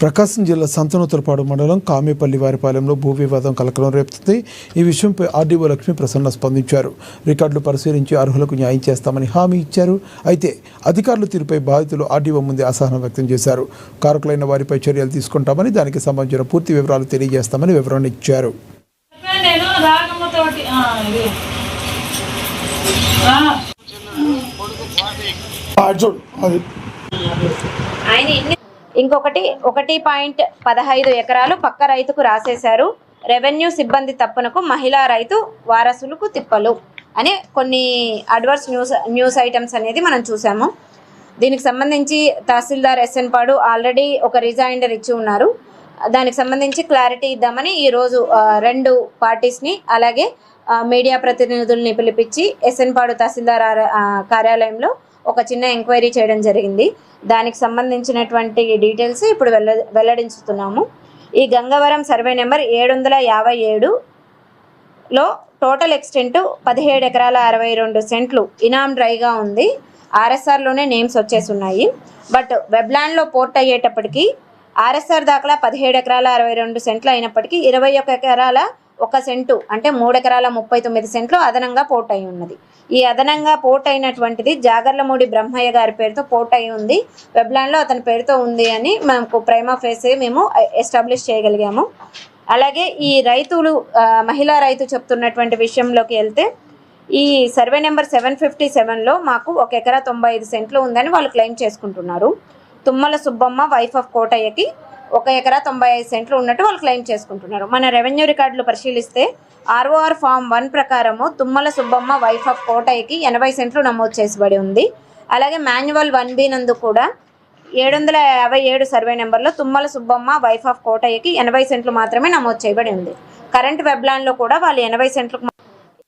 ప్రకాశం జిల్లా సంతనూతలపాడు మండలం కామేపల్లి వారిపాలెంలో భూ వివాదం కలకలం రేపుతుంది. ఈ విషయంపై ఆర్డీఓ లక్ష్మీ ప్రసన్న స్పందించారు. రికార్డులు పరిశీలించి అర్హులకు న్యాయం చేస్తామని హామీ ఇచ్చారు. అయితే అధికారుల తీరుపై బాధితులు ఆర్డీఓ ముందే అసహనం వ్యక్తం చేశారు. కారకులైన వారిపై చర్యలు తీసుకుంటామని, దానికి సంబంధించిన పూర్తి వివరాలు తెలియజేస్తామని వివరణ ఇచ్చారు. ఇంకొకటి 1.15 ఎకరాలు పక్క రైతుకు రాసేశారు. రెవెన్యూ సిబ్బంది తప్పునకు మహిళా రైతు వారసులకు తిప్పలు అనే కొన్ని అడ్వర్స్ న్యూస్ ఐటమ్స్ అనేది మనం చూసాము. దీనికి సంబంధించి తహసీల్దార్ ఎస్ఎన్ పాడు ఆల్రెడీ ఒక రిజైండర్ ఇచ్చి ఉన్నారు. దానికి సంబంధించి క్లారిటీ ఇద్దామని ఈరోజు 2 పార్టీస్ని అలాగే మీడియా ప్రతినిధుల్ని పిలిపించి ఎస్ఎన్ పాడు తహసీల్దార్ కార్యాలయంలో ఒక చిన్న ఎంక్వైరీ చేయడం జరిగింది. దానికి సంబంధించినటువంటి డీటెయిల్స్ ఇప్పుడు వెల్లడించుతున్నాము. ఈ గంగవరం సర్వే నెంబర్ 757లో టోటల్ ఎక్స్టెంట్ 17 ఎకరాల 62 సెంట్లు ఇనాం డ్రైగా ఉంది. ఆర్ఎస్ఆర్లోనే నేమ్స్ వచ్చేసి ఉన్నాయి. బట్ వెబ్లాండ్లో పోర్ట్ అయ్యేటప్పటికి ఆర్ఎస్ఆర్ దాఖలా 17 ఎకరాల 62 సెంట్లు అయినప్పటికీ 21 ఎకరాల 1 సెంటు అంటే 3 ఎకరాల 39 సెంట్లు అదనంగా పోర్ట్ అయి ఉన్నది. ఈ అదనంగా పోర్ట్ అయినటువంటిది జాగర్లమూడి బ్రహ్మయ్య గారి పేరుతో పోర్ట్ అయి ఉంది. వెబ్లాండ్లో అతని పేరుతో ఉంది అని మనకు ప్రైమా ఫేసే మేము ఎస్టాబ్లిష్ చేయగలిగాము. అలాగే ఈ రైతులు మహిళా రైతు చెప్తున్నటువంటి విషయంలోకి వెళ్తే ఈ సర్వే నెంబర్ 757లో మాకు 1 ఎకరా 95 సెంట్లు ఉందని వాళ్ళు క్లెయిమ్ చేసుకుంటున్నారు. తుమ్మల సుబ్బమ్మ వైఫ్ ఆఫ్ కోటయ్యకి 1 ఎకరా 95 సెంట్లు ఉన్నట్టు వాళ్ళు క్లెయిమ్ చేసుకుంటున్నారు. మన రెవెన్యూ రికార్డులు పరిశీలిస్తే ఆర్ఓఆర్ ఫామ్ 1 ప్రకారము తుమ్మల సుబ్బమ్మ వైఫ్ ఆఫ్ కోటయ్యకి 80 సెంట్లు నమోదు చేసిబడి ఉంది. అలాగే మాన్యువల్ 1B నందు కూడా 757 సర్వే నెంబర్లో తుమ్మల సుబ్బమ్మ వైఫ్ ఆఫ్ కోటయ్యకి 80 సెంట్లు మాత్రమే నమోదు చేయబడి ఉంది. కరెంట్ వెబ్లాండ్లో కూడా వాళ్ళు 80 సెంట్లకు